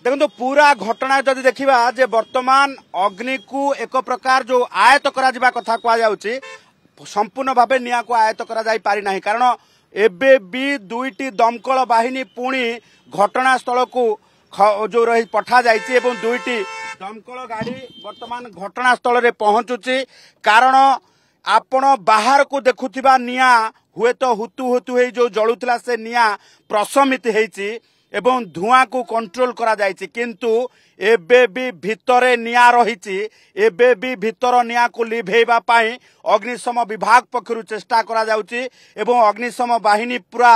देखो पूरा घटना जदि देखा जे वर्तमान अग्नि को एक प्रकार जो आयत करा कथा कहुच्छी संपूर्ण भाव निया को आयत करा पारि नाही कारण एबे भी दुईटी दमकल बाहिनी पुणी घटनास्थल को जो रही पठा जाइए एवं दुईटी दमकल गाड़ी वर्तमान घटनास्थल रे पहुंचुची कारण आपण बाहर को देखुथिबा निया हुए तो हुतु हुतु हे जो जलुथिला से निया प्रशमित हेची एवं धुआं को कंट्रोल करा जाइछि किंतु एबे भी भितरे निया रहिछि एबे भी भितर निया को लिभेबा पाई अग्निशम विभाग पक्षरु चेष्टा करा जाउछि एवं अग्निशम बाहिनी पूरा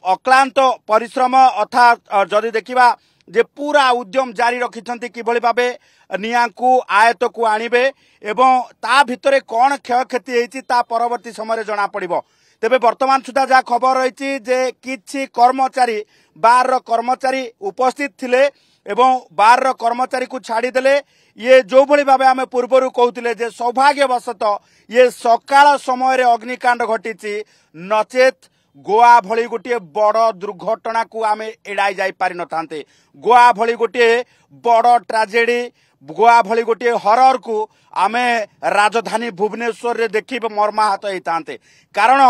अक्लांत परिश्रम अर्थात जदि देखिबा जे पूरा उद्यम जारी रखिछन्ति किभଳି भाबे निया को आयत को आनिबे एवं ता भितरे कोन क्षयक्षति हेछि ता परवर्ती समय जना पड़िबो तेबे वर्तमान सुधा जा खबर रही जे किछि कर्मचारी बार कर्मचारी उपस्थित थिले एवं बार कर्मचारी को छाड़ी देले ये जो भली भाबे आमे पूर्वरु कहउतिले जे सौभाग्यवशत ये सकाळ समय रे अग्निकांड घटिछि नचेत गोवा भली गोटे बड़ दुर्घटना को आमे एड़ाई जाई पारि नथांते गोवा भली गोटे बड़ ट्राजेडी गोवा भली गोटे हरर को आमे राजधानी भुवनेश्वर रे देखि मर्माहत होइतांते कारण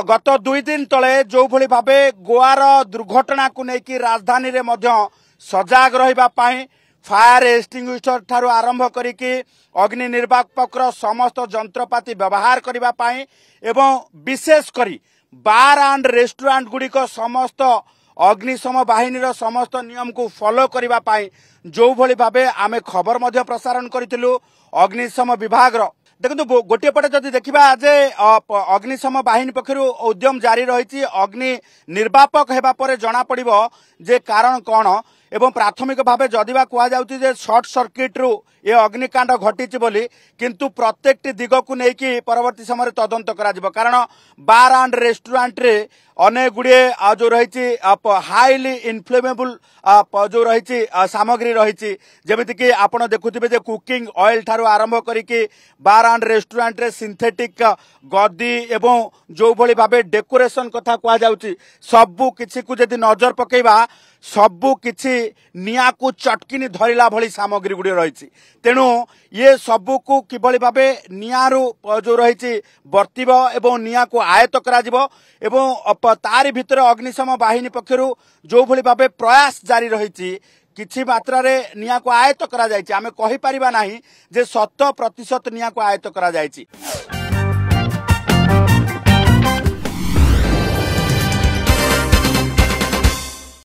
गत 2 दिन तले जो भली भाबे गोवार दुर्घटना को लेकिन राजधानी रे मध्य सजाग रहिबा पाई फायर एक्सटिंग्विशर ठारू आरंभ करिकि अग्नि निर्वापकर समस्त जंत्रपाति व्यवहार करिबा पाई एवं विशेष करी बार एंड रेस्टोरेंट गुड़िक समस्त अग्निशम बाहिनी समस्त नियम को फॉलो करिबा पाई जो भली भाबे आमे खबर मध्य प्रसारण करितिलु अग्निशम विभाग देखो गोटे पटे जदि देखा जे अग्निशम बाहिनी पक्षरु उद्यम जारी रही अग्नि निर्वापक हेबा परे जना पड़िबो जे कारण कौन एवं प्राथमिक भाव जदिबा कह जाउछि सर्ट सर्किट रु ये अग्निकांड घटी बोली किंतु प्रत्येक दिग को लेकिन परवर्ती समय तदंत करा कारण बार एंड रेस्टोरेंट रे अनेक गुड़े जो रही हाईली इनफ्लेमेबल जो रही सामग्री रही जमीती कि आपड़ देखुवे कुकिंग ऑयल ठारू आरंभ करिकि बार एंड रेस्टोरेंट रे सिंथेटिक गदी एवं जो भली भाबे डेकोरेशन कथा कह जाउछि सबु किछि को जदि नजर पकेबा सबु किछि निया को चटकिनी धरिला भली सामग्री गुड़ी रही तेणु ये सबु को किभली भाबे नियारू जो रही बर्तिब एवं निया को आयत करा जिवो एवं तारी भितर अग्निशम बाहिनी पक्षरु जो भली भाबे प्रयास जारी रही किछि मात्रा रे निया को आयत करा जायछि आमे कहि परिबा नाही जे 100% निया को आयत करा जायछि।